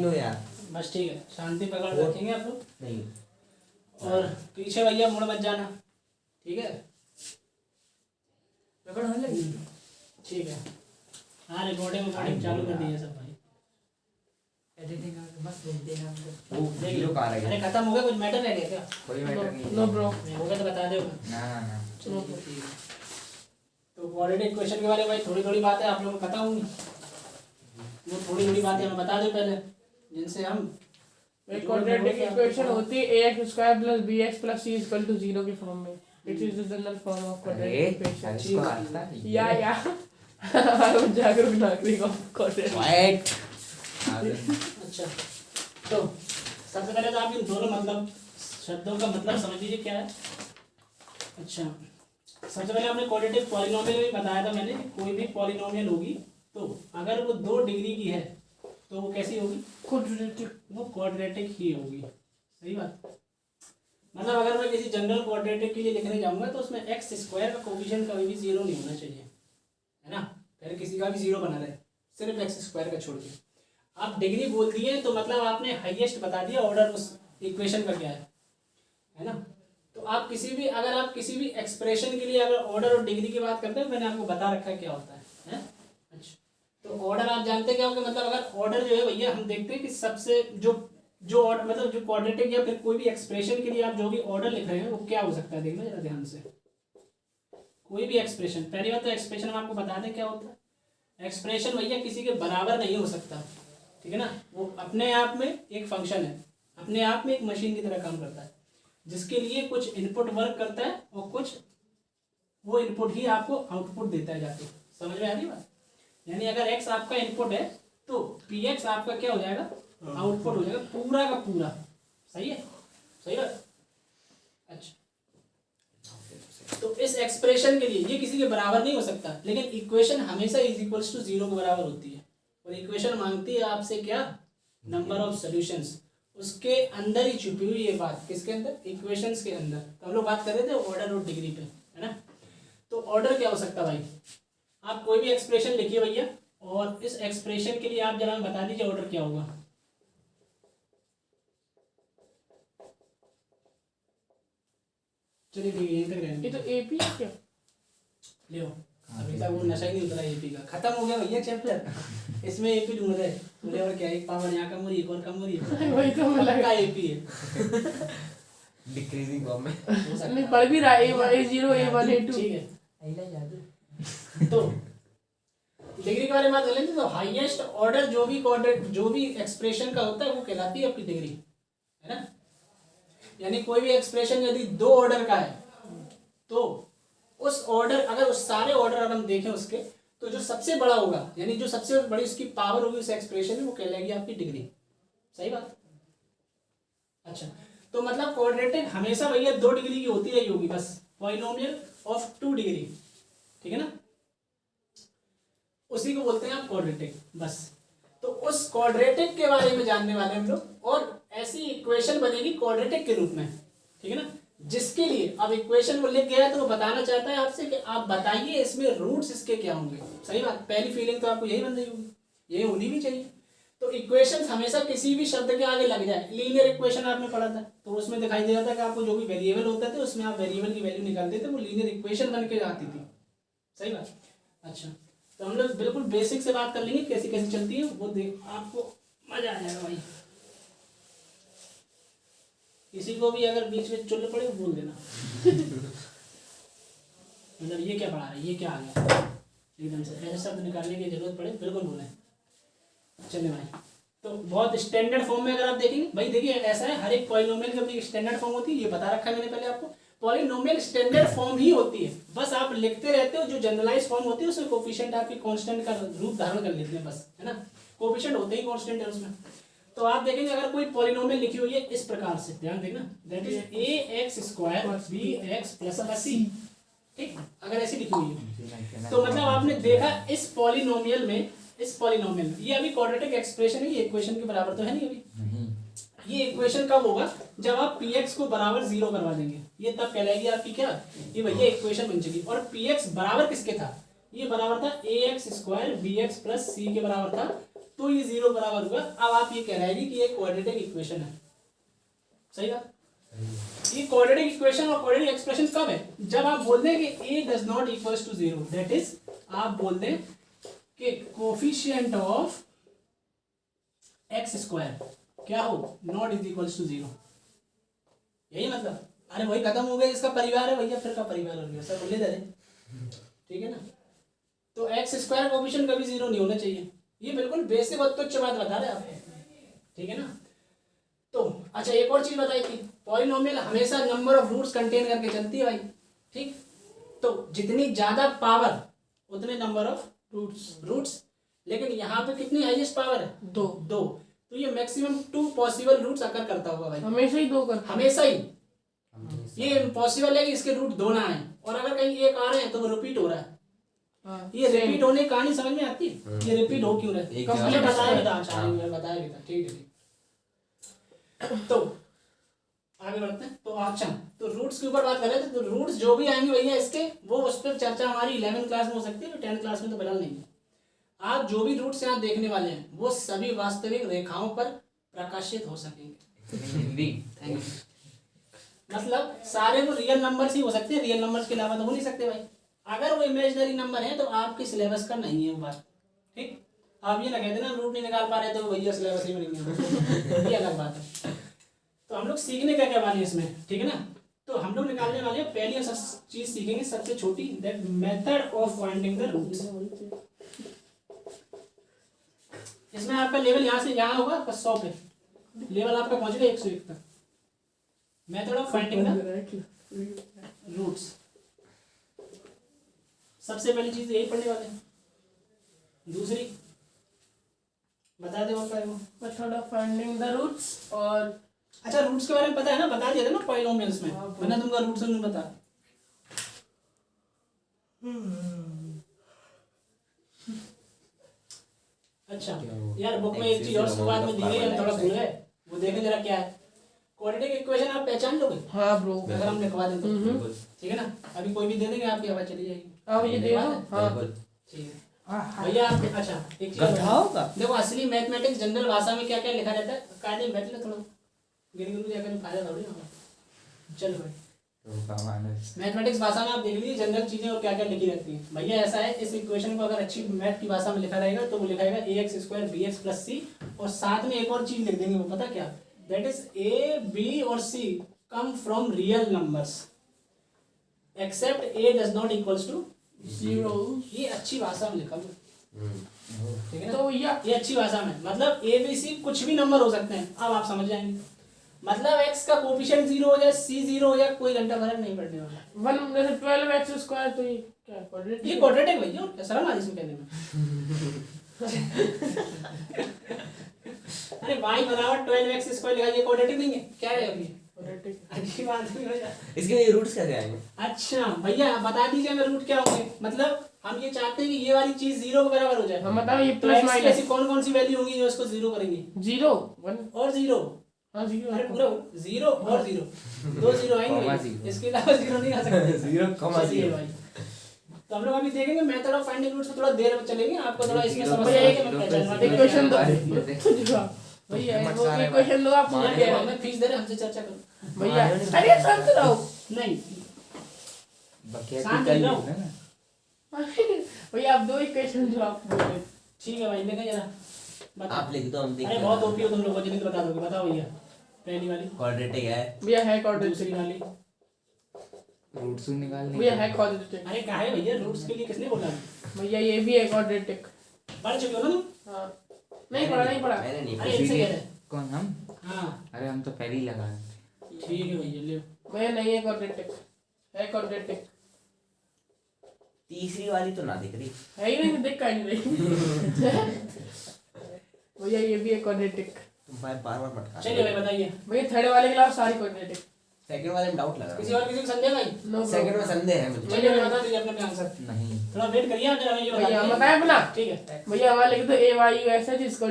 लो यार। बस ठीक है, शांति पकड़ रखेंगे आप लोग। नहीं और पीछे भैया मुड़ मत जाना, ठीक है? पकड़ होने लगी। ठीक है। हाँ, रिकॉर्डिंग चालू कर दी है सब भाई। एडिटिंग मस्त बनती है आपको। वो देख वीडियो लो। कहाँ रह अरे गया? खत्म हो गया, कुछ मैटर रह गया क्या? कोई मैटर नहीं नो है। ब्रो। नहीं होगा तो बता दो। ना ना ना। चलो ठीक है। तो क्वाड्रेटिक इक्वेशन के बारे में भाई थोड़ी थोड़ी बातें आप लोगों को पता होंगी, वो थोड़ी थोड़ी बातें हमें बता दो पहले, जिनसे हम क्वाड्रेटिक इक्वेशन होती है ax square plus bx plus c equal to 0 की फॉर्म में। It is the general form of अरे क्वाड्रेटिक इक्वेशन। इसको आता है या हम जागरूक नागरिक ऑफ क्वाड्रेटिक। वाइट। अच्छा, तो सबसे पहले तो आप इन दोनों मतलब शब्दों का मतलब समझ लीजिए क्या है। अच्छा, सबसे पहले हमने क्वाड्रेटिक पॉलिनोमियल में बताया था मैंने कि कोई भी पॉलिनोमियल होगी तो अगर वो 2 डिग्री की है तो वो कैसी होगी? क्वाड्रेटिक। वो क्वाड्रेटिक ही होगी। सही बात। मतलब अगर मैं किसी जनरल क्वाड्रेटिक के लिए लिखने जाऊंगा तो उसमें एक्स स्क्वायर का कोफिशिएंट कभी भी 0 नहीं होना चाहिए, है ना? फिर किसी का भी 0 बना रहे, सिर्फ एक्स स्क्वायर का छोड़ के। आप डिग्री बोल दिए तो मतलब आपने हाईएस्ट बता दिया ऑर्डर उस इक्वेशन का क्या है ना? तो आप किसी भी अगर आप किसी भी एक्सप्रेशन के लिए अगर ऑर्डर और डिग्री की बात करते हैं, मैंने आपको बता रखा है क्या होता है? अच्छा, तो ऑर्डर आप जानते क्या होगा? मतलब अगर ऑर्डर जो है भैया हम देखते हैं कि सबसे जो ऑर्डर मतलब जो क्वाड्रेटिक या फिर कोई भी एक्सप्रेशन के लिए आप जो भी ऑर्डर लिख रहे हैं वो क्या हो सकता है, देखना जरा ध्यान से। कोई भी एक्सप्रेशन, पहली बात तो एक्सप्रेशन हम आपको बता दें क्या होता है। एक्सप्रेशन भैया किसी के बराबर नहीं हो सकता, ठीक है ना? वो अपने आप में एक फंक्शन है, अपने आप में एक मशीन की तरह काम करता है, जिसके लिए कुछ इनपुट वर्क करता है और कुछ वो इनपुट ही आपको आउटपुट देता है जाके। समझ में आ रही बात? यानी अगर x आपका इनपुट है तो px आपका क्या हो जाएगा? आउटपुट हो जाएगा पूरा का पूरा। सही है? सही बात। अच्छा, तो इस एक्सप्रेशन के लिए ये किसी के बराबर नहीं हो सकता, लेकिन इक्वेशन हमेशा इज इक्वल्स टू 0 के बराबर होती है। और इक्वेशन मांगती है आपसे क्या? Number of solutions. उसके अंदर ही छुपी हुई ये बात, किसके अंदर? इक्वेशंस के अंदर। तो हम लोग बात कर रहे थे ऑर्डर और डिग्री पे, है ना? तो ऑर्डर क्या हो सकता है भाई? आप कोई भी एक्सप्रेशन लिखिए भैया और इस एक्सप्रेशन के लिए आप जरा बता दीजिए ऑर्डर क्या होगा। चलिए ठीक है, यहीं तक रहेंगे। ये तो एपी है क्या? लियो, अभी तक वो नशा ही नहीं उतरा एपी का। खत्म हो गया भैया चैप्टर, इसमें एपी ढूंढ रहे बोले और क्या, एक पावर यहाँ कम हो रही है, एक और कम हो रही है। वही तो मैं लगा। का एपी है डिक्रीजिंग फॉर्म में। हो सकता नहीं है। पढ़ भी रहा है A0 A1 A2। ठीक है, आइला याद। तो डिग्री के बारे में बात कर लेते। तो हाईएस्ट ऑर्डर जो भी एक्सप्रेशन का होता है वो कहलाती है आपकी डिग्री, है ना? यानी कोई भी एक्सप्रेशन यदि 2 ऑर्डर का है तो उस ऑर्डर अगर उस सारे ऑर्डर अगर हम देखें उसके, तो जो सबसे बड़ा होगा यानी जो सबसे बड़ी उसकी पावर होगी उस एक्सप्रेशन में, वो कहलाएगी आपकी डिग्री। सही बात। अच्छा, तो मतलब क्वाड्रेटिक हमेशा भैया 2 डिग्री की होती रही होगी बस, पॉलिनोमियल ऑफ 2 डिग्री, ठीक है ना? उसी को बोलते हैं आप क्वाड्रेटिक, बस। तो उस क्वाड्रेटिक के बारे में जानने वाले हम लोग, और ऐसी इक्वेशन बनेगी क्वाड्रेटिक के रूप में, ठीक है ना? जिसके लिए अब इक्वेशन वो लिख गया है तो वो बताना चाहता है आपसे कि आप बताइए इसमें रूट्स इसके क्या होंगे। सही बात। पहली फीलिंग तो आपको यही बन रही होगी, यही होनी भी चाहिए। तो इक्वेशन हमेशा किसी भी शब्द के आगे लग जाए। लीनियर इक्वेशन आपने पढ़ा था तो उसमें दिखाई दे रहा था कि आपको जो भी वेरिएबल होता था उसमें आप वेरिएबल की वैल्यू निकालते थे, वो लीनियर इक्वेशन बन के आती थी। सही बात। अच्छा, तो हम लोग बिल्कुल बेसिक से बात कर लेंगे कैसी कैसी चलती है, वो देख आपको मजा आ जाएगा भाई। किसी को भी अगर बीच में चुल्ल पड़े बोल देना मतलब ये क्या पढ़ा रहा है, ये क्या आ गया, एकदम से ऐसे शब्द निकालने की जरूरत पड़े बिल्कुल बोलें। चलिए भाई, तो बहुत स्टैंडर्ड फॉर्म में अगर आप देखेंगे भाई, देखिए ऐसा है हर एक पॉलिनोमियल की अपनी स्टैंडर्ड फॉर्म होती है, ये बता रखा है मैंने पहले आपको। पॉलिनोमियल स्टैंडर्ड फॉर्म ही होती है, बस आप लिखते रहते हो। जो जनरलाइज फॉर्म होती है उसमें कोफिशिएंट आपकी कांस्टेंट का रूप धारण कर लेते हैं बस, है ना? कोफिशिएंट होते ही कांस्टेंट है उसमें। तो आप देखेंगे अगर कोई पॉलिनोमियल लिखी हुई है इस प्रकार से, ध्यान देना, that is ax square bx plus c, ठीक? अगर ऐसी लिखी हुई है तो मतलब आपने देखा इस पॉलिनोमियल में ये अभी क्वाड्रेटिक एक्सप्रेशन है, ये इक्वेशन के बराबर तो है नहीं अभी। ये इक्वेशन कब होगा? जब आप px को बराबर 0 करवा देंगे, ये तब कहलाएगी आपकी क्या? ये भैया इक्वेशन बन जाएगी। और px बराबर किसके था? ये बराबर था ax square bx plus c के बराबर था। तो ये 0 बराबर हुआ। अब आप ये कह रहे हैं कि ये क्वाड्रेटिक इक्वेशन है, सही बात। ये क्वाड्रेटिक इक्वेशन और क्वाड्रेटिक एक्सप्रेशन कब है? जब आप बोल दें कि a does not equals to 0, that is आप बोल दें कि कोफिशिएंट ऑफ एक्स स्क्वायर क्या हो, नॉट इज इक्वल्स टू 0। यही मतलब, अरे वही खत्म हो गया, इसका परिवार है भैया, फिर का परिवार हो गया, सब बोले दे, ठीक है ना। तो एक्स स्क्वायर कोफिशिएंट कभी 0 नहीं होना चाहिए। ये बिल्कुल बेसिक और तुच्छ बात बता रहे हैं आपको, ठीक है ना। तो अच्छा एक और चीज बताई थी, पॉलिनोमियल हमेशा नंबर ऑफ रूट्स कंटेन करके चलती है भाई, ठीक। तो जितनी ज्यादा पावर उतने नंबर ऑफ रूट्स, लेकिन यहाँ पे कितनी हाईएस्ट पावर है? 2। तो ये मैक्सिमम 2 पॉसिबल रूट्स अकर करता होगा भाई, हमेशा ही 2 करता, हमेशा ही। ये इम्पॉसिबल है कि इसके रूट 2 ना आए, और अगर कहीं एक आ रहे हैं तो वो रिपीट हो रहा है। ये रिपीट होने की कहानी समझ में आती है, ये रिपीट हो क्यों रहा है? बताया भी था, ठीक है। तो आगे बढ़ते हैं। तो अच्छा, तो रूट्स के ऊपर बात कर रहे थे। तो रूट्स जो भी आएंगे भैया इसके, वो उस पर चर्चा हमारी 11th क्लास में हो सकती है, 10th क्लास में तो बदल नहीं है। आज जो भी रूट्स यहाँ देखने वाले हैं वो सभी वास्तविक रेखाओं पर प्रकाशित हो सकेंगे। मतलब सारे वो रियल नंबर्स ही हो सकते हैं, रियल नंबर्स के अलावा तो हो नहीं सकते भाई। अगर वो इमेजिनरी नंबर है तो आपके सिलेबस का नहीं है वो बात, ठीक। आप ये ना कहते ना रूट नहीं निकाल पा रहे तो भैया सिलेबस ही में नहीं है, ये अलग बात है। तो हम लोग सीखने क्या क्या वाले हैं इसमें, ठीक है ना। तो हम लोग निकालने वाले हैं, पहली चीज सीखेंगे सबसे छोटी, that method of finding the roots. इसमें आपका लेवल यहाँ से यहाँ होगा बस 100 पे, लेवल आपका पहुंचेगा 101 तक। Method of finding the roots, सबसे पहली चीज यही पढ़ने वाले हैं। दूसरी बता दे, method of finding the roots. और अच्छा रूट्स के बारे में पता है ना, बता दिया था ना पॉलिनोमियल्स में, वरना तुमका रूट्स नहीं पता। अच्छा यार बुक में एक चीज और शुरुआत में दी गई है, थोड़ा भूल गए, वो देखें जरा क्या है। क्वाड्रेटिक इक्वेशन आप पहचान लोगे? हाँ ब्रो, अगर हम लिखवा दें तो ठीक है ना। अभी कोई भी दे देंगे, आपकी आवाज चली जाएगी। अब ये दे दो, हाँ ठीक है भैया। आप अच्छा एक चीज देखो, असली मैथमेटिक्स जनरल भाषा में क्या क्या लिखा रहता है, कायदे में बैठ ले थोड़ा, गिर जाकर फायदा थोड़ी होगा। चलो भाई, मैथमेटिक्स भाषा में आप देख लीजिए जनरल चीजें और क्या क्या लिखी रहती है भैया। ऐसा है, इस इक्वेशन को अगर अच्छी मैथ की भाषा में लिखा रहेगा तो वो लिखा रहेगा ax² bx + c, और साथ में एक और चीज लिख देंगे, वो पता क्या, दैट इज a b और c come from real numbers except a does not equals to 0। ये अच्छी भाषा में लिखा हुआ, ठीक है ना। तो ये अच्छी भाषा में मतलब a b c कुछ भी नंबर हो सकते हैं, अब आप समझ जाएंगे। मतलब x का कोफिशिएंट 0 हो जाए, c 0 हो जाए, कोई घंटा फर्क नहीं पड़ने वाला। 1 जैसे 12x², तो ये क्या है, क्वाड्रेटिक? ये क्वाड्रेटिक भैया, क्या शर्म आ रही इसमें कहने में। अरे y बराबर 12x² लिखा, ये क्वाड्रेटिक नहीं है क्या है? अभी क्वाड्रेटिक अच्छी बात नहीं हो जाए। इसके लिए रूट्स कैसे आएंगे? अच्छा भैया बता दीजिए हमें रूट क्या होंगे। मतलब हम ये चाहते हैं कि ये वाली चीज 0 के बराबर हो जाए। हम बताओ ये तो प्लस x की माइनस ऐसी कौन कौन सी वैल्यू होंगी जो इसको 0 करेंगी? 0 1 और 0। हाँ 0, अरे पूरा 0 और 0, 2 0 आएंगे, इसके अलावा 0 नहीं आ सकते। 0,0 भाई। तो हम लोग अभी देखेंगे मेथड ऑफ फाइंडिंग रूट्स, थोड़ा देर में चलेंगे, आपको थोड़ा इसमें समझ आएगी। मैं पहचान इक्वेशन दो भैया, वो इक्वेशन दो आप। हमें फीस दे रहे, हमसे चर्चा करो भैया। अरे शांत रहो, नहीं शांत रहो भैया आप दो इक्वेशन जो आप बोले। ठीक है भाई, लिखो जरा, आप लिख दो, हम देख। अरे बहुत ओपी हो तुम लोग, जिन्हें बता दोगे, बताओ भैया। पहली वाली क्वाड्रेटिक है भैया, है क्वाड्रेटिक। दूसरी वाली रूट्स निकालने भैया, है क्वाड्रेटिक। अरे कहा है भैया, रूट्स के लिए किसने बोला? भैया ये भी है क्वाड्रेटिक। पढ़ चुके हो ना तुम? हाँ नहीं पढ़ा, नहीं पढ़ा। मैंने नहीं अरे इनसे कह रहे हैं। कौन हम? हाँ अरे हम तो पहले ही लगा रहे थे। ठीक है भैया, ले भैया नहीं है क्वाड्रेटिक, है क्वाड्रेटिक। तीसरी वाली तो ना दिख रही है ही नहीं, देख कहीं नहीं। भैया ये भी है क्वाड्रेटिक। तुम भाई बार बार मटका। चलिए भाई बताइए। भैया थर्ड वाले के अलावा सारी क्वाड्रेटिक। सेकंड वाले में डाउट लग किसी रहा और किसी को संदेह भाई? नो है। सेकंड में संदेह है मुझे। चलिए भाई बता दीजिए अपने अपने आंसर। नहीं थोड़ा वेट करिए आप जरा, ये भैया बताए अपना। ठीक है भैया हमारा लिख दो AYUSH =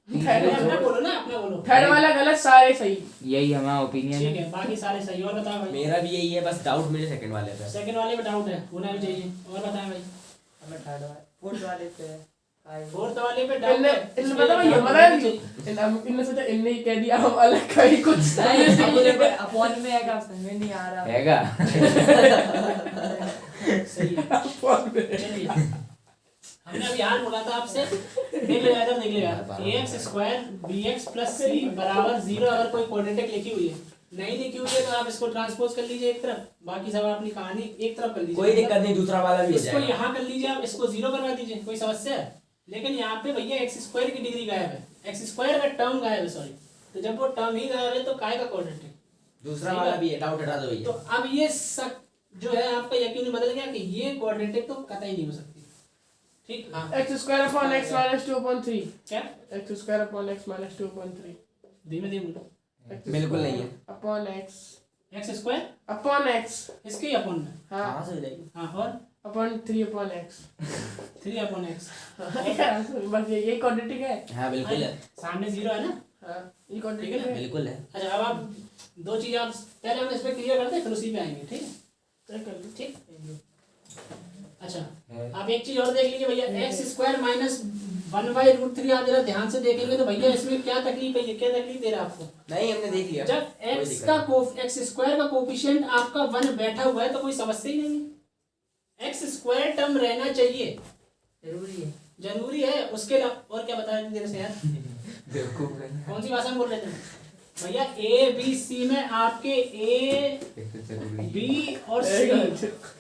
अपना बोलो ना, अपना बोलो। थर्ड वाला गलत, सारे सही। यही हमारा ओपिनियन ठीक है। है, बाकी सारे सही। और बताओ भाई। मेरा भी यही है, बस डाउट मुझे सेकंड वाले पे। सेकंड वाले में डाउट है, होना भी चाहिए। और बताएं भाई। हमें थर्ड वाले फोर्थ वाले पे फोर्थ वाले पे डाउट है इनने पता भाई हमारा इनने सोचा इनने ही कह दिया हम अलग का ही कुछ अपॉन में है समझ में नहीं आ रहा हैगा सही है चलिए हमने अभी यार बोला था आपसे देख लेगा इधर देख लेगा ax square bx plus c बराबर 0 अगर कोई क्वाड्रेटिक लिखी हुई है नहीं लिखी हुई है तो आप इसको ट्रांसपोज कर लीजिए एक तरफ बाकी सब अपनी कहानी एक तरफ कर लीजिए कोई दिक्कत नहीं, दूसरा वाला भी हो इसको जाएगा। यहाँ कर लीजिए आप इसको 0 करवा दीजिए कोई समस्या है लेकिन यहाँ पे भैया एक्स स्क्वायर की डिग्री गायब है एक्स स्क्वायर का टर्म गायब है सॉरी तो जब वो टर्म ही गायब है तो काय का क्वाड्रेटिक दूसरा वाला भी है, डाउट हटा दो तो भैया। अब ये सब जो है आपका यकीन बदल गया कि ये क्वाड्रेटिक तो कतई नहीं हो सकती ठीक हाँ x square upon x minus 2/3 क्या x square upon x minus 2/3 धीमे धीमे बोलो बिल्कुल नहीं है। Upon x x square upon x इसके ही अपॉन में हाँ कहाँ से हो जाएगी? हाँ और upon 3 upon x 3 upon x बस ये क्वाड्रेटिक है हाँ बिल्कुल है, सामने 0 है ना हाँ ये ठीक क्वाड्रेटिक है ना? है बिल्कुल है। अच्छा अब आप दो चीज़ आप पहले हम इस पे क्लियर करते हैं फिर उसी पे आएंगे ठीक है चेक कर लो ठीक अच्छा आप एक चीज और देख लीजिए भैया एक्स स्क्वायर माइनस 1/√3 आप जरा ध्यान से देखेंगे तो भैया इसमें क्या तकलीफ है ये क्या तकलीफ दे रहा है आपको नहीं हमने देख लिया। जब कोई x दिक्कत का एक्स स्क्वायर का कोफिशिएंट आपका 1 बैठा हुआ है तो कोई समस्या ही नहीं है एक्स स्क्वायर टर्म रहना चाहिए जरूरी है उसके अलावा और क्या बता रहे थे देर से यार बेवकूफ है कौन सी भाषा में बोल रहे थे भैया ए बी सी में आपके ए बी और सी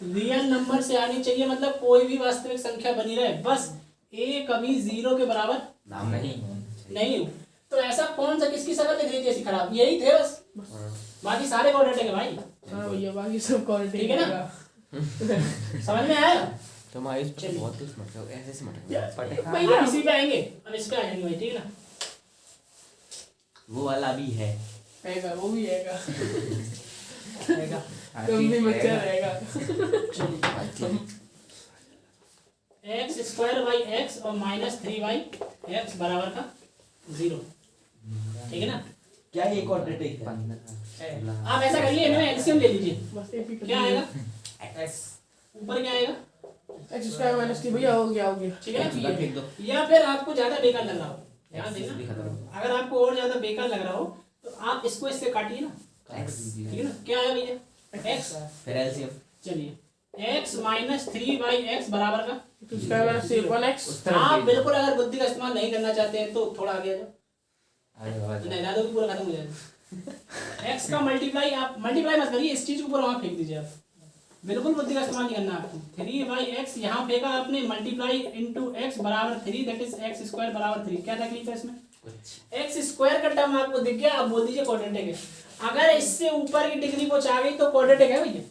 रियल नंबर से आनी चाहिए मतलब कोई भी वास्तविक संख्या बनी रहे बस ए कभी 0 के बराबर नाम नहीं। नहीं हो तो ऐसा कौन सा किसकी शक्ल दिख रही थी ऐसी खराब यही थे बस बाकी सारे क्वाड्रेटिक है भाई हाँ भैया बाकी सब क्वाड्रेटिक ठीक है ना समझ में आया तुम आयुष चलिए। बहुत तेज मत करो, ऐसे से मत करो। भैया आप इसी पे आएंगे अब इस पे आएंगे भाई ठीक है ना वो वाला भी है। रहेगा वो भी रहेगा रहेगा तुम भी बच्चा रहेगा चलिए एक्स स्क्वायर बाई एक्स और माइनस 3/x बराबर का 0 ठीक है ना क्या ये क्वाड्रेटिक है? आप ऐसा करिए इनमें एलसीएम ले लीजिए बस एक ही क्या आएगा ऊपर क्या आएगा x स्क्वायर माइनस 3 भैया हो गया ठीक है इधर फेंक दो। या फिर आपको ज्यादा बेकार लग रहा हो ध्यान भी देना खत्म हो। अगर आपको और ज्यादा बेकार लग रहा हो तो आप इसको इससे काटिए ना X, ठीक है ना क्या आया भैया x फिर एलसीएम। चलिए x माइनस 3/x बराबर का x square minus 3 upon x उस तरफ आप भेज दो। बिल्कुल अगर बुद्धि का इस्तेमाल नहीं करना चाहते हैं तो थोड़ा आगे आ जाओ अरे वाह। नहीं ना दो पूरा खत्म हो जाएगा x का मल्टीप्लाई आप मल्टीप्लाई मत करिए इस चीज को पूरा वहां फेंक दीजिए आप बिल्कुल बुद्धि का इस्तेमाल नहीं करना आपको 3/x यहाँ फेंका आपने मल्टीप्लाई इनटू x बराबर 3 दैट इज x स्क्वायर बराबर 3 क्या तकलीफ है इसमें x स्क्वायर का टर्म आपको दिख गया आप बोल दीजिए क्वाड्रेटिक है अगर इससे ऊपर की डिग्री पहुंच आ गई तो क्वाड्रेटिक है भैया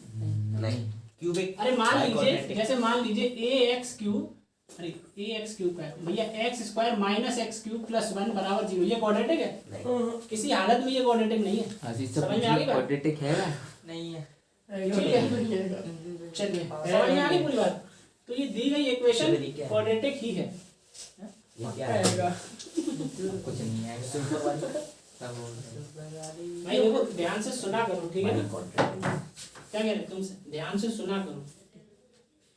नहीं क्यूबिक। अरे मान लीजिए quadratic। जैसे मान लीजिए ax क्यूब अरे ax क्यूब का है भैया x square minus x cube plus 1 बराबर 0 ये क्वाड्रेटिक है नहीं। किसी हालत में ये क्वाड्रेटिक नहीं है अजीज सब समझ में आ गई बात? क्वाड्रेटिक है ना? नहीं है ठीक है चलिए समझ में आ गई पूरी बात तो ये दी गई इक्वेशन चलिए, क्या है? क्वाड्रेटिक ही है ये क्या है? रहेगा कुछ नहीं है ऊपर वाली सब हो गया। भाई देखो ध्यान से सुना करो ठीक है ना क्या कह रहे तुमसे ध्यान से सुना करो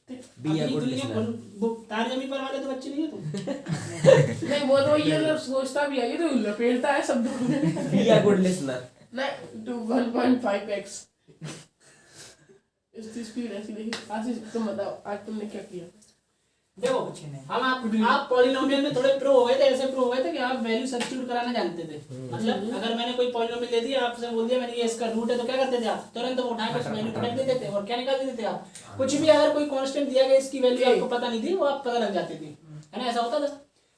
Be a अपनी good दुनिया listener। वो तार जमी पर वाले तो बच्चे नहीं है तुम नहीं वो तो ये तो सोचता भी है ये तो लपेटता है शब्दों में Be a good listener। नहीं टू 1.5x इसकी स्पीड ऐसी देखिए आशीष तुम बताओ आज तुमने क्या किया देखो हम आप पॉलिनोमियल में थोड़े प्रो हो गए थे ऐसे प्रो हो गए थे कि आप वैल्यू सब्स्टिट्यूट कराना जानते थे मतलब अगर मैंने कोई पॉलिनोमियल दे दिया आपसे बोल दिया मैंने ये इसका रूट है तो क्या करते थे आप तुरंत वो उठा के उस वैल्यू पलट देते थे और क्या निकाल देते थे आप कुछ भी अगर कोई कांस्टेंट दिया गया इसकी वैल्यू आपको पता नहीं थी वो आप पता लग जाती थी है ना ऐसा होता था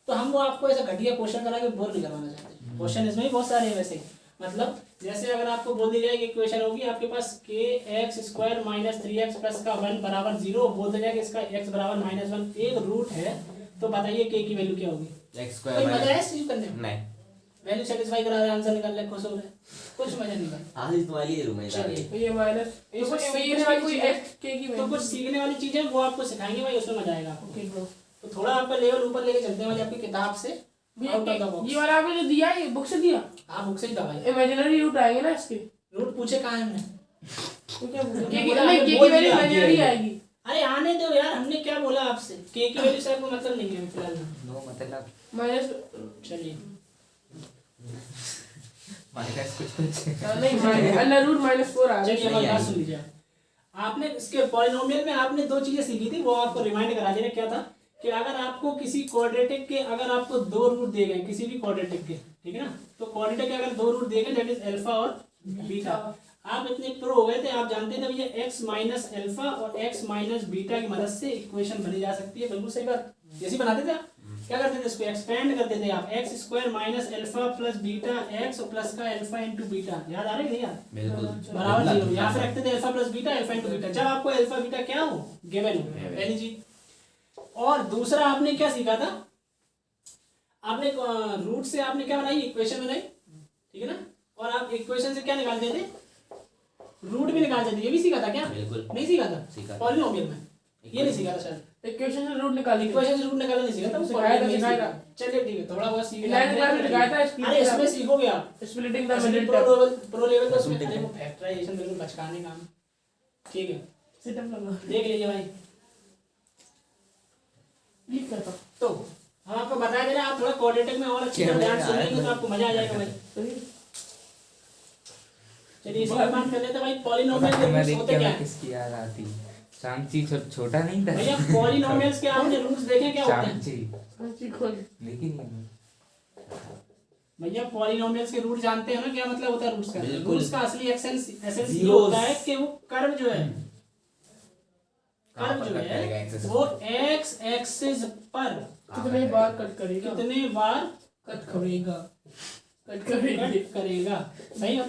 तो हम वो आपको ऐसा घटिया क्वेश्चन करा के बोर नहीं करवाना चाहते क्वेश्चन इसमें भी बहुत सारे हैं वैसे मतलब जैसे अगर आपको बोल दी जाए कि इक्वेशन होगी आपके पास के x square minus 3x plus का 1 बराबर 0 बोल दिया कि इसका x बराबर -1 एक रूट है तो बताइए के की वैल्यू क्या होगी X कोई square मजा है minus- इस चीज करने में नहीं। वैल्यू सेटिस्फाई करा रहे आंसर निकाल ले खुश हो रहे कुछ मजा नहीं भाई आज तुम्हारी ये रूम है चलिए तो ये माइनस तो कुछ सीखने इसमें वाली कोई चीज़ है। x k की तो वैल्यू कुछ सीखने वाली चीजें वो आपको सिखाएंगे भाई उसमें मजा आएगा आपको ओके ब्रो तो थोड़ा आपका लेवल ऊपर लेके चलते हैं भाई आपकी किताब से आउट ऑफ द ये बॉक्स वाला आपने जो दिया है ये बुक से दिया आप बुक से ही दबाइए इमेजिनरी रूट आएंगे ना इसके रूट पूछे कहाँ है हमने तो क्या हमने के की बोला नहीं हमने के बोल की वैल्यू दिया, इमेजिनरी आएगी अरे आने दो यार, हमने क्या बोला आपसे, के की वैल्यू से आपको मतलब नहीं है फिलहाल। नो मतलब माइनस चलिए माइनस कुछ नहीं माइनस अंडर रूट -4 आ चलिए हमारी सही बात आई। सुन लीजिए आप। आपने इसके पॉलिनोमियल में आपने दो चीजें सीखी थी, वो आपको रिमाइंड करा देना। क्या था कि अगर आपको किसी क्वाड्रेटिक के अगर आपको दो रूट दिए गए किसी भी क्वाड्रेटिक के, ठीक है ना, तो क्वाड्रेटिक के अगर दो रूट दिए गए दैट इज अल्फा और बीटा। आप इतने प्रो हो गए थे, आप जानते थे भैया x माइनस अल्फा और x माइनस बीटा की मदद से इक्वेशन बनी जा सकती है। बिल्कुल सही बात, जैसे बनाते थे आप क्या करते थे, इसको एक्सपेंड करते थे आप, x square minus alpha plus beta x और प्लस का अल्फा इंटू बीटा। याद आ रहा है नहीं यार? बिल्कुल बराबर जीरो। यहाँ पे रखते थे alpha plus beta alpha into beta, जब आपको अल्फा बीटा क्या हो गिवन हो पहली चीज। और दूसरा आपने क्या सीखा था, आपने रूट से आपने क्या बनाई, इक्वेशन बनाई, ठीक है ना, और आप इक्वेशन से क्या निकालते थे, रूट भी निकालते थे। ये भी सीखा था क्या? बिल्कुल नहीं सीखा था सीखा था। पॉलिनोमियल में, ये नहीं सीखा था शायद। इक्वेशन से रूट निकाली इक्वेशन से रूट निकालना नहीं सीखा था, सिखाया था, सिखाया था। चलिए ठीक है, थोड़ा बहुत सीख इलेवंथ क्लास में सिखाया था। अरे इसमें सीखोगे आप splitting the middle term. Pro level का उसमें, अरे वो फैक्टराइजेशन बिल्कुल बचकाने काम, ठीक है, सिस्टम लगा देख लीजिए भाई। लिख करता तो हम आपको बता दे रहे हैं, आप थोड़ा क्वाड्रेटिक में और अच्छी तरह ध्यान सुनेंगे तो आपको मजा आ जाएगा भाई। चलिए इसी पर बात कर लेते हैं भाई। पॉलिनोमियल के मैं रूट्स देख होते के क्या मैं हैं किसकी याद आती, शांति छोटा नहीं था भैया? पॉलिनोमियल्स के आपने रूट्स देखे क्या होते हैं शांति खोल लेकिन भैया? पॉलिनोमियल्स के रूट जानते हैं ना क्या मतलब होता है रूट्स का? बिल्कुल। रूट्स का असली एसेंस ये Zeros। होता है कि वो कर्व जो है, कहाँ कर्व पर जो कट करेगा है एक्सेस वो एक्स एक्सिस पर कितने बार कट करेगा, कितने बार कट करेगा, कट कट करेगा। करेगा। सही है?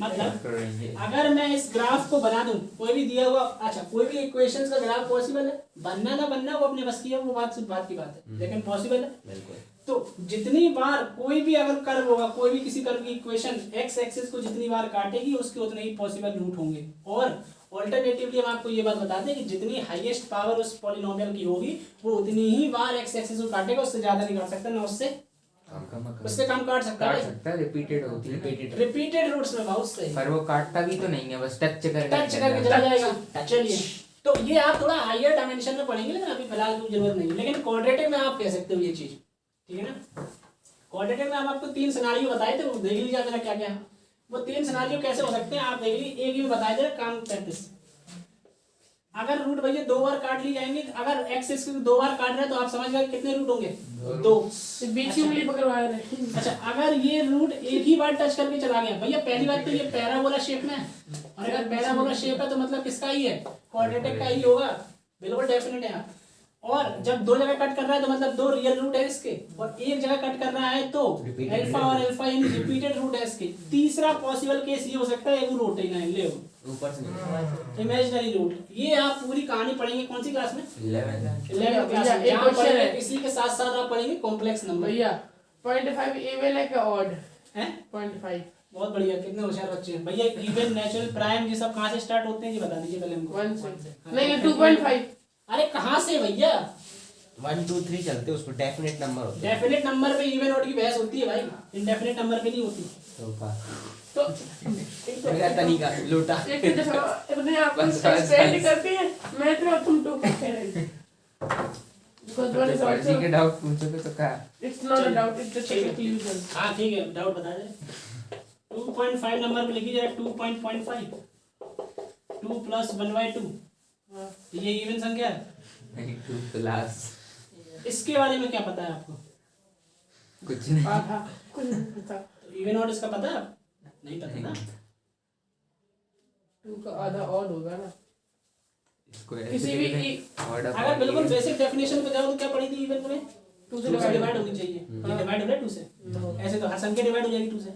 मतलब करेंगे। अगर मैं इस ग्राफ को बना दूं, कोई भी दिया हुआ, अच्छा कोई भी इक्वेशंस का ग्राफ पॉसिबल है, बनना ना बनना वो अपने बस की है, वो बात सिर्फ बात की बात है, लेकिन पॉसिबल है। बिल्कुल तो जितनी बार कोई भी अगर कर्व होगा, कोई भी किसी कर्व की इक्वेशन एक्स एक्सिस को जितनी बार काटेगी उसके उतने ही पॉसिबल रूट होंगे। और ऑल्टरनेटिवली हम आपको ये बात बताते हैं कि जितनी हाईएस्ट पावर उस पॉलिनोमियल की होगी वो उतनी ही बार एक्स एक्सिस को काटेगा, उससे ज्यादा नहीं काट सकता, ना उससे कम काट सकता काट है। सकता है, रिपीटेड होती है, रिपीटेड रूट्स में बहुत सही, पर वो काटता भी तो नहीं है, बस टच करके चला जाएगा। चलिए तो ये आप थोड़ा हायर डायमेंशन में पढ़ेंगे, लेकिन अभी फिलहाल कोई जरूरत नहीं है। लेकिन क्वाड्रेटिक में आप कह सकते हो ये चीज, ठीक है ना? क्वाड्रेटिक में हम आपको 3 सिनारियो बताए थे, वो देख लीजिए आप क्या क्या है। वो 3 सिनारियो कैसे हो सकते हैं आप देख लीजिए, एक ही में बताए थे काम 33। अगर रूट भैया 2 बार काट ली जाएंगे, अगर एक्स एक्सिस 2 बार काट रहे हैं तो आप समझ गए कितने रूट होंगे? 2। बीच की उंगली पकड़वाया नहीं। अच्छा अगर ये रूट एक ही बार टच करके चला गया भैया, पहली बात तो ये पैराबोला शेप में है, और अगर पैराबोला शेप है तो मतलब किसका ही है? क्वाड्रेटिक का ही होगा, बिल्कुल डेफिनेट है। और जब 2 जगह कट कर रहा है तो मतलब 2 रियल रूट है इसके, और एक जगह कट कर रहा है तो अल्फा और अल्फा यानी रिपीटेड रूट है इसके। तीसरा पॉसिबल केस ये हो सकता है वो रूट ही ना ले ऊपर से इमेजिनरी रूट। ये आप पूरी कहानी पढ़ेंगे कौन सी क्लास में? 11th क्लास भैया, में। एक जहाँ क्वेश्चन पढ़ेंगे है। इसी के साथ साथ आप पढ़ेंगे कॉम्प्लेक्स नंबर। भैया 0.5 इवन है क्या ऑड हैं? 0.5 बहुत बढ़िया, कितने होशियार बच्चे हैं भैया। इवन, नेचुरल, प्राइम ये सब कहाँ से स्टार्ट होते हैं ये बता दीजिए पहले हमको। 1 से नहीं 2.5 अरे कहाँ से भैया? 1 2 3 चलते हैं, उसको डेफिनेट नंबर होते हैं। डेफिनेट नंबर पे इवन ऑड की बहस होती है भाई, इनडेफिनेट नंबर पे नहीं होती। तो मेरा तरीका लोटा एक तो जैसा अपने आप को बस, बस, एक्सपेंड बस। करती है, मैं तो तुम 2 कह रहे हो। Because one is जी के also, डाउट पूछोगे तो क्या? it's not a doubt, it's just a conclusion. हाँ ठीक है, डाउट बता दे। 2.5 नंबर पे लिखिए जरा 2.5 2 प्लस 1/2 ये इवन संख्या है। नहीं 2 प्लस इसके बारे में क्या पता है आपको? कुछ नहीं। आधा कुछ नहीं पता। इवन ऑड इसका पता है? नहीं पता ना। 2 का आधा ऑड होगा ना। इसको किसी भी अगर बिल्कुल बेसिक डेफिनेशन पे जाओ तो क्या पढ़ी थी इवन में? 2 से डिवाइड होनी चाहिए। ये डिवाइड हो रहा है 2 से? No. ऐसे तो हर संख्या डिवाइड हो जाएगी 2 से।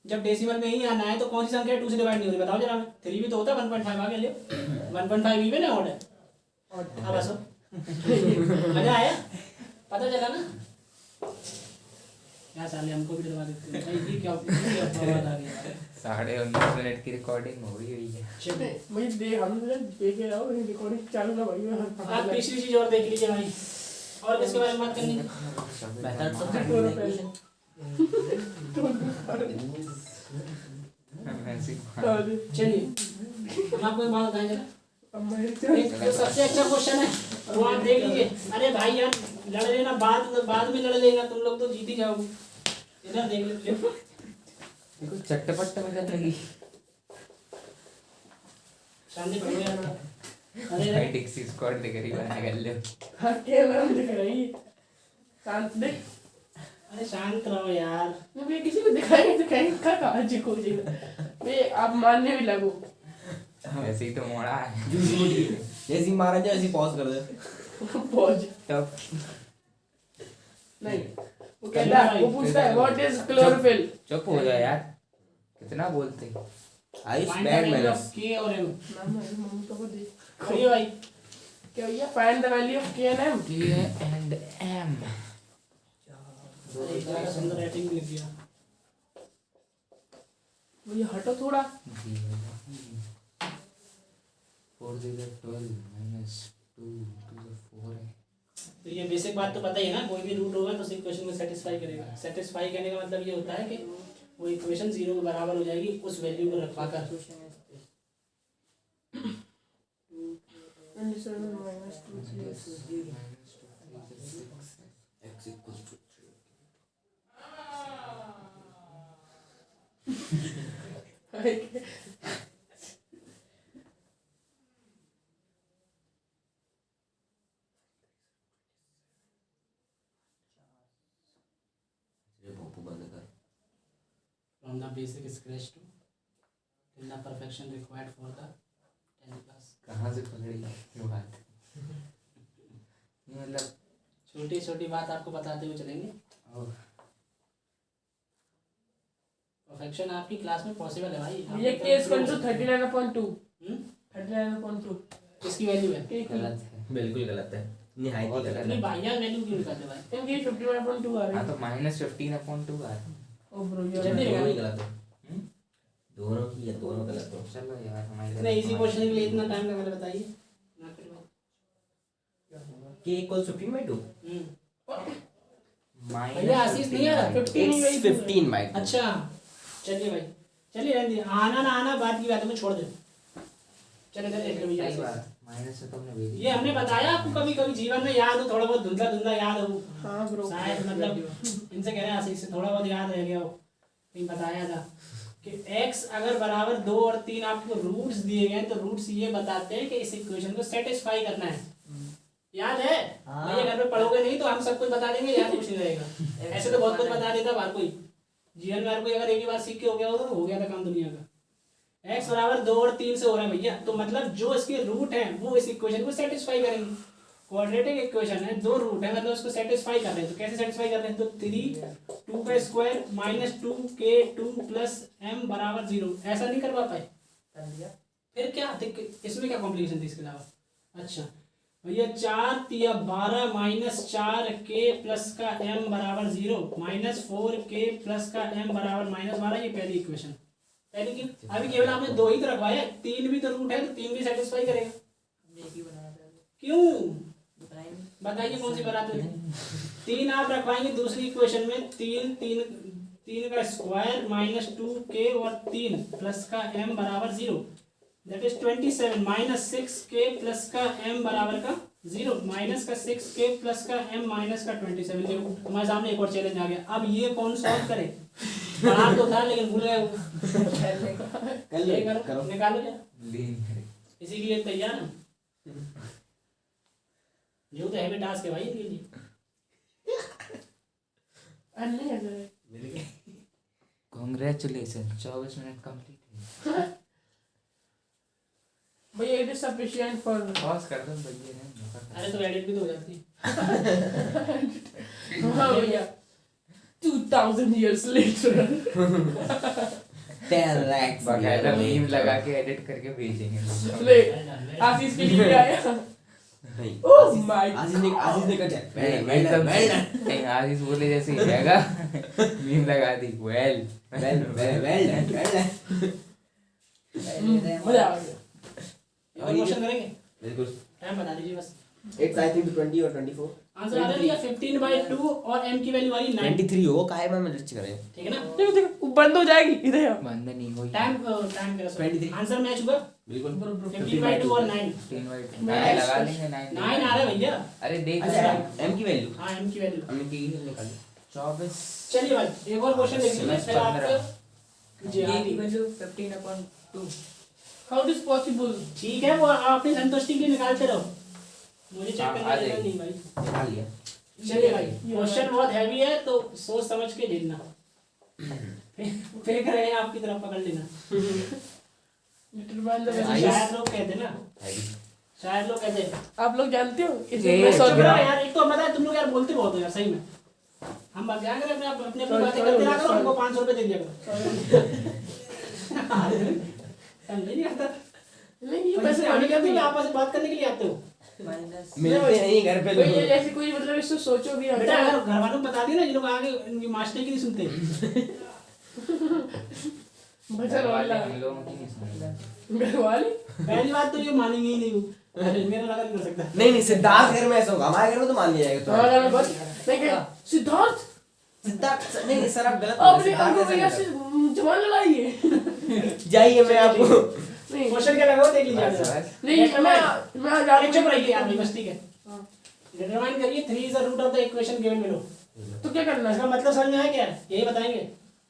जब डेसिमल में ही आना है तो कौन सी संख्या 2 से डिवाइड नहीं हो रही बताओ जरा। 3 भी तो होता है, 1.5 आगे ले। 1.5 इवन है ऑड है? हाँ बस मजा आया, पता चला ना? क्या साले हमको भी डरवा देते हैं भाई। ये क्या बात आ गई यार। 19.5 मिनट की रिकॉर्डिंग हो रही है। चलिए भाई देख हम तो देखे रहो रिकॉर्डिंग चालू ना भाई आप तीसरी चीज और देख लीजिए भाई। और किसके बारे में बात करनी है? मेथड तो ऐसी चलिए हम आपको एक बात बताएं जरा। जो सबसे अच्छा क्वेश्चन है वो आप देख लीजिए। अरे भाई यार लड़ लेना, बाद में लड़ लेना, तुम लोग तो जीत ही जाओगे। इधर देख लीजिए। देखो चट्टपट्ट में कर लगी। शांति पढ़ो यार। अरे भाई डिक्सी स्क्वाड लेकर ही बना कर ले। हाँ केवल हम दिख रही शांत देख। अरे शांत रहो यार। मैं किसी को दिखाएंगे कहाँ जी को जी मैं आप मानने भी लगो। ऐसे ही तो मोड़ा है। जैसे ही मारा जाए ऐसे पॉज कर दे। पहुंच तब नहीं वो कहता है, वो पूछता है व्हाट इज क्लोरोफिल। चुप हो जा यार, कितना बोलते। Ayush find the bad value manners. Of के और एम। मम्मी को दे करिए भाई। क्या भैया find the value of K and M. K and M। अरे इतना सुंदर राइटिंग लिख दिया। भैया हटो थोड़ा। 4 0 12 minus 2 to the 4 है। तो ये बेसिक बात तो पता ही है ना, कोई भी रूट होगा तो उस इक्वेशन को सेटिस्फाई करेगा। सेटिस्फाई करने का मतलब ये होता है कि वो इक्वेशन 0 के बराबर हो जाएगी उस वैल्यू को रखवा कर। From the basic scratch to till the perfection required for the 10th class। कहाँ से पकड़ी ये बात? मतलब छोटी छोटी बात आपको बताते हुए चलेंगे। परफेक्शन आपकी क्लास में पॉसिबल है भाई। ये के इक्वल टू 39.2 हम्म 39.2 किसकी वैल्यू है? के इक्वल गलत है। बिल्कुल गलत है, निहायत ही गलत इतनी है। बाहियात वैल्यू क्यों निकालते भाई? इनकी 51.2 आ हाँ रही तो -15/2 आ रहा। ओ ब्रो जल्दी यार दोनों ही गलत है, हम्म? दोनों की है, दोनों गलत है। चलो यार हमारे इतने इजी क्वेश्चन के लिए इतना टाइम लगा बताइए ना फिर K equals 15/2। भैया आशीष नहीं आ रहा? 15/2। अच्छा चलिए भाई, चलिए रहने दीजिए। आना ना आना बात की बात है, मैं छोड़ दे। चले चले देख लो भैया। सही बात, माइनस से तो हमने भेज ये हमने बताया आपको, कभी कभी जीवन में याद हो, थोड़ा बहुत धुंधला धुंधला याद हो हां ब्रो शायद, मतलब इनसे कह रहे हैं आशीष से थोड़ा बहुत याद रह गया हो। कहीं बताया था कि x अगर बराबर 2 और 3 आपको रूट्स दिए गए तो रूट्स ये बताते हैं कि इस इक्वेशन को सेटिस्फाई करना है। याद है? भैया घर में पढ़ोगे नहीं तो हम सब कुछ बता देंगे, याद कुछ नहीं रहेगा। ऐसे तो बहुत कुछ बता देता हर कोई, जीवन में हर कोई अगर एक ही बार सीख के हो गया होता तो हो गया था काम दुनिया का। x बराबर 2 और 3 से हो रहा है भैया, तो मतलब जो इसके रूट हैं वो इस इक्वेशन को सेटिस्फाई करेंगे। क्वाड्रेटिक इक्वेशन है, 2 रूट है, मतलब उसको सेटिस्फाई कर रहे हैं। तो कैसे सेटिस्फाई कर रहे हैं? तो 3 2 का square minus 2k2 plus m बराबर 0। ऐसा नहीं करवा पाए? फिर क्या इसमें क्या कॉम्प्लिकेशन थी इसके अलावा? अच्छा भैया 4 तिया 12 माइनस 4k प्लस का m बराबर 0 माइनस 4k प्लस का m बराबर -12। ये पहली इक्वेशन। पहली की अभी केवल आपने 2 ही तो रखवाया, 3 भी तो रूट है तो 3 भी सेटिस्फाई करेगा। क्यों बताइए कौन सी बनाते थे? 3 आप रखवाएंगे दूसरी इक्वेशन में, 3 का स्क्वायर माइनस 2k और 3 प्लस का m बराबर 0 that is 27 minus 6k plus का m बराबर का 0 माइनस का 6k प्लस का m माइनस का 27। देखो तुम्हारे सामने एक और चैलेंज आ गया। अब ये कौन सॉल्व करे? पढ़ा तो था लेकिन भूल गए। करो निकालो क्या, इसी के लिए तैयार है। जो तो हैवी टास्क है भाई इनके लिए। Congratulation 24 minute complete. भैया it is sufficient for pause कर दो भैया ने। अरे तो एडिट भी तो हो जाती। हां भैया 2000 years later 10 lakhs बाकायदा मीम लगा के एडिट करके भेजेंगे। ले आशीष के लिए आया। नहीं ओह माय आशीष ने कर दिया एकदम नहीं, आशीष बोले जैसे ही जाएगा मीम लगा दी वेल वेल मजा आ गया। और क्वेश्चन करेंगे? बिल्कुल। टाइम बता दीजिए बस। It's I think 20 or 24। Answer आ रहा है या 15/2 और m की वैल्यू आई 9। 93 हो काहे में मैच करें। ठीक है ना? देखो देखो वो बंद हो जाएगी इधर आओ। बंद नहीं हुई। टाइम करो सर। 23 आंसर मैच हुआ बिल्कुल 15/2 और 9। 3 वाइट मैं लगा लेंगे 9 9 आ रहा है भैया। अरे देख अच्छा m की वैल्यू हाँ m की वैल्यू। हमने की निकाली 24 चलिए भाई एक और क्वेश्चन देख लीजिए फिर आप जी A हाँ की value 15/2। How it is possible? ठीक है वो आप अपनी संतुष्टि के लिए निकालते रहो, मुझे चेक हाँ, करने आ की जरूरत जाएगी। नहीं भाई। निकाल लिया। चलिए भाई क्वेश्चन बहुत हैवी है तो सोच समझ के झेलना। फेंक रहे हैं आपकी तरफ, पकड़ लेना। डिटरमाइन द आइए। शायद लोग कहते हैं ना, हैवी। शायद लोग कहते हैं। आप लोग जानते हो ये इसमें मैं चुप सॉल्व रहो यार, एक तो पता है तुम लोग यार बोलते बहुत हो यार सही में। हम बात क्या करें, अपने अपनी बातें करते रहा करो, हमको 500 रुपए दे दिया करो। समझ नहीं आता नहीं ये पैसे पैसे आने के लिए आपस में बात करने के लिए आते हो। माइनस मिलते नहीं घर पे कोई ये लोग। जैसे कोई मतलब इसको सोचो भी बेटा अगर घर वालों को बता दिया ना, ये लोग आगे इनकी मास्टर की नहीं सुनते। भजन वाला हम लोगों की नहीं सुनी। घर वाले पहली बात तो ये मानेंगे ही नहीं वो, मेरा लगा नहीं कर सकता। नहीं सिद्धार्थ घर में ऐसा होगा, हमारे घर में तो मान लिया जाएगा। हमारे घर में बस नहीं क्या सिद्धार्थ सिद्धार्थ नहीं सर आप गलत अपने सिद्धार्थ आपको ऐसा भैया नहीं से जवान लड़ाइए करता। जाइए मैं आपको नहीं क्वेश्चन क्या लगा वो देख लीजिए बस, आप। बस। नहीं मैं आज अरे चुप रहिए यार भाई, बस ठीक है। हाँ। डिटरमाइन करिए 3 is the root of the equation given below. तो क्या करना इसका है मतलब समझ में आया क्या? यही बताएंगे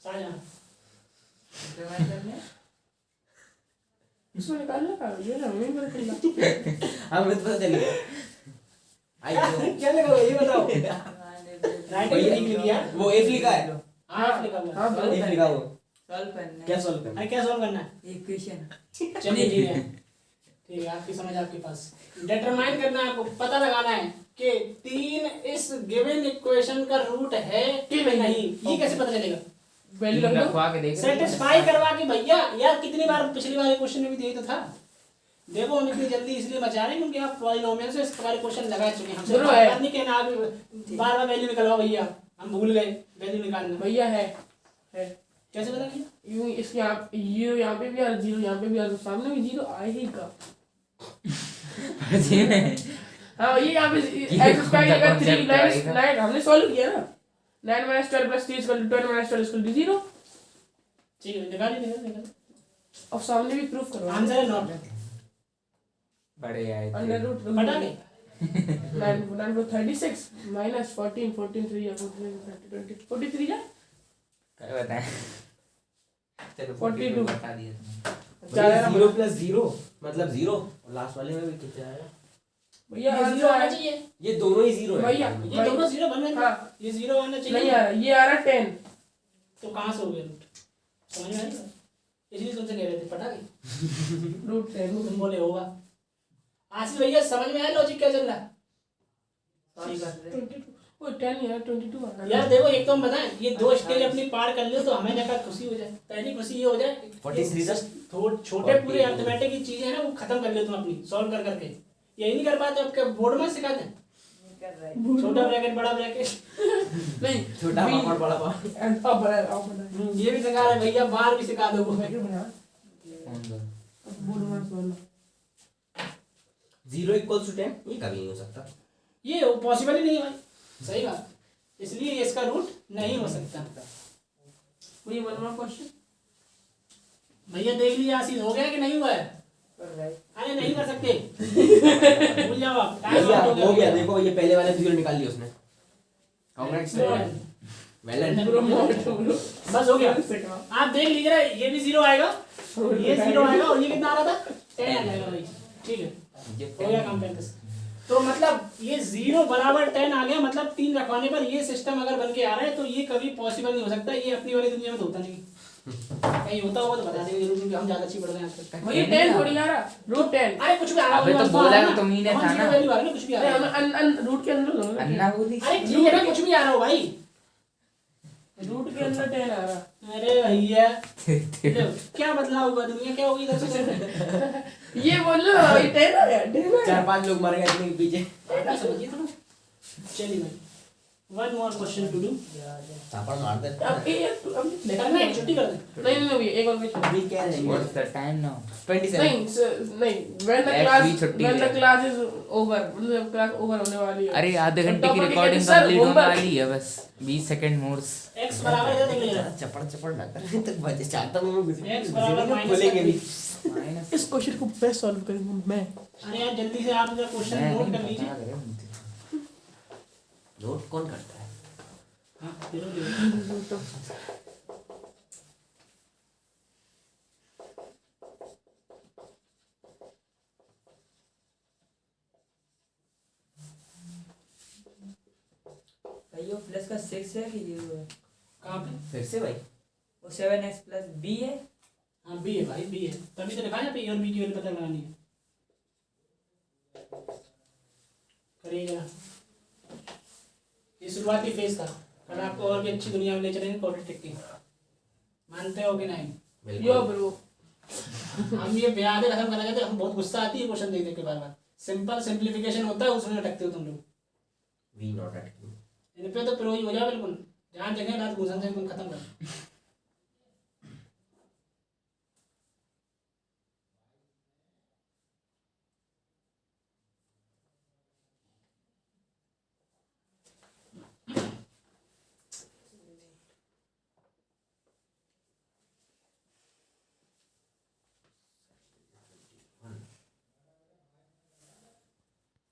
शाहजहां। डिटरमाइन करने इसमें निकालना का ये ना मैं मेरे करना हमें तो पता चलेगा। आइए क्या लगा ये बताओ। राइटिंग भैया, लिख लिया। वो एफ लिखा है। हाँ लिखा हुआ है। हाँ एफ लिखा वो सॉल्व करना क्या सॉल्व करना अरे क्या सॉल्व करना है? इक्वेशन। चलिए ठीक है, ठीक है आपकी समझ आपके पास। डिटरमाइन करना है, आपको पता लगाना है कि 3 इस गिवन इक्वेशन का रूट है कि नहीं। ये कैसे पता चलेगा? वैल्यू रख दो रखवा के देख सेटिस्फाई करवा के भैया यार, कितनी बार पिछली बार क्वेश्चन में भी यही तो था। देखो हम इतनी जल्दी इसलिए मचा रहे हैं क्योंकि आप पॉलिनोमियल से इस प्रकार क्वेश्चन लगा चुके हैं। हमसे जरूर है। बात नहीं कहना आप बार बार वैल्यू निकलवाओ भैया, हम भूल गए वैल्यू निकालना। भैया है कैसे पता भैया? यूं इसके यहाँ पे भी और जीरो यहाँ पे भी और सामने भी जीरो आएगा। जी में हाँ ये यहाँ पे ये एक्स स्क्वायर का कौन सा 3 concept आएगा? 9 हमने सॉल्व किया ना 9 - 12 + 3 = 12 - 12 = 0। ठीक है निकालिए। अब सामने भी प्रूफ करो आंसर है नॉट। बड़े आए थे। अंडर रूट बटा के 9 × 36 - 14 14 3 या 14 20 43 जा क्या बताएं? चलो 42 बता दिया तुमने। ज्यादा 0 + 0 मतलब 0। लास्ट वाले में भी कितना आया? भैया ये जीरो आना चाहिए। ये दोनों ही 0 है। भैया ये दोनों जीरो बन रहे हैं। हाँ। ये जीरो आना नहीं चाहिए। आ रहा ये आ रहा 10 तो कहाँ से हो गया रूट? समझ में आई? इसलिए तुमसे कह रहे थे पटा के रूट 10 तुम बोले होगा। आशीष भैया समझ में आया लॉजिक क्या चल रहा है? सॉल्व कर रहे 22 वो 10 यार 22 आ रहा है यार देखो एक तो हम बताएं, ये 2 स्टेज अपनी पार कर लो तो हमें जाकर खुशी हो जाए। पहली खुशी ये हो जाए 43 छोटे पूरे अर्थमेटिक की चीजें हैं ना वो खत्म कर लो तुम अपनी सॉल्व कर करके। यही नहीं कर पाते आपके बोर्ड में सिखाते हैं कर रहे हैं। छोटा ब्रैकेट बड़ा ब्रैकेट। नहीं छोटा भी- पापड़ बड़ा पापड़। अब बड़ा ये भी सिखा रहे भैया, बाहर भी सिखा दो। ब्रैकेट बना कौन सा? अब बोर्ड में बोलना 0 = 10 ये कभी नहीं हो सकता। ये पॉसिबल ही नहीं है भाई, सही बात। इसलिए इसका रूट नहीं हो सकता। वही 1 क्वेश्चन भैया देख लीजिए आशीष हो गया कि नहीं हुआ है? कर रहे हैं। अरे नहीं कर सकते। भूल जाओ आप, टाइम भैया आउट हो गया, देखो ये पहले वाले 0 निकाल लिया उसने। Congrats well done. बस हो गया। आप देख लीजिए ना, ये भी 0 आएगा, ये 0 आएगा और ये कितना आ रहा था 10 आ जाएगा भाई। ठीक है हो गया काम 35। तो मतलब ये 0 बराबर 10 आ गया, मतलब 3 रखवाने पर ये सिस्टम अगर बन के आ रहा है तो ये कभी पॉसिबल नहीं हो सकता। ये अपनी वाली दुनिया में तो होता नहीं। कहीं होता होगा तो बता देंगे जरूर क्योंकि हम ज्यादा अच्छी बढ़ गए आजकल। वही 10 थोड़ी आ रहा रूट 10 अरे कुछ भी आ रहा अबे तो होगा, बोला आ रहा भी तुम ही ने ना, था ना। वैल्यू आ रहा है ना, कुछ भी आ अरे रहा है। हम रूट के अंदर लो अन्ना बोली अरे ठीक है ना, कुछ भी आ रहा हो भाई। रूट के अंदर 10 आ रहा अरे भैया क्या बदलाव हुआ, दुनिया क्या होगी इधर से? ये बोल लो ये 10 आ गया 10 आ गया 4-5 लोग मर गए इतने के पीछे। ऐसा समझिए थोड़ा। चलिए भाई one more question to do. चापड़ मार दे अब अब करना है, छुट्टी कर दे। नहीं एक और क्वेश्चन। अभी क्या लेंगे What's the time now? 27 नहीं when the Next class week छुट्टी when the है। class is over मतलब क्लास ओवर होने वाली है। अरे आधे घंटे की टॉपर के रिकॉर्डिंग कहते, "सर, कंप्लीट होने homework." वाली है बस 20 सेकंड मोर x बराबर है देख लीजिए। चपड़ चपड़ ना कर तक बजे चाहता हूं मैं X बराबर minus बोलेंगे भी माइनस इस क्वेश्चन को मैं सॉल्व करूंगा मैं। अरे यार जल्दी से आप जरा क्वेश्चन नोट कर लीजिए। नोट कौन करता है हाँ देखो भाई वो प्लस का 6 है कि 0 है? कहाँ पे? फिर से भाई वो 7x प्लस b है। हाँ बी है भाई, बी है, तभी तो लिखा है पे और बी की वैल्यू पता लगानी है। करिए जरा, ये शुरुआती फेज था। कल आपको और भी अच्छी दुनिया में ले चलेंगे क्वाड्रेटिक की, मानते हो कि नहीं? यो ब्रो हम ये ब्यादे खत्म करना चाहते हैं, हम बहुत गुस्सा आती है क्वेश्चन देख देख के बार बार। सिंपल सिंप्लीफिकेशन होता है, उसमें अटकते हो तुम लोग। वी नॉट एट इन पे तो प्रो ही हो जाओ बिल्कुल, जहाँ जगह रात घुसन से तुम खत्म कर।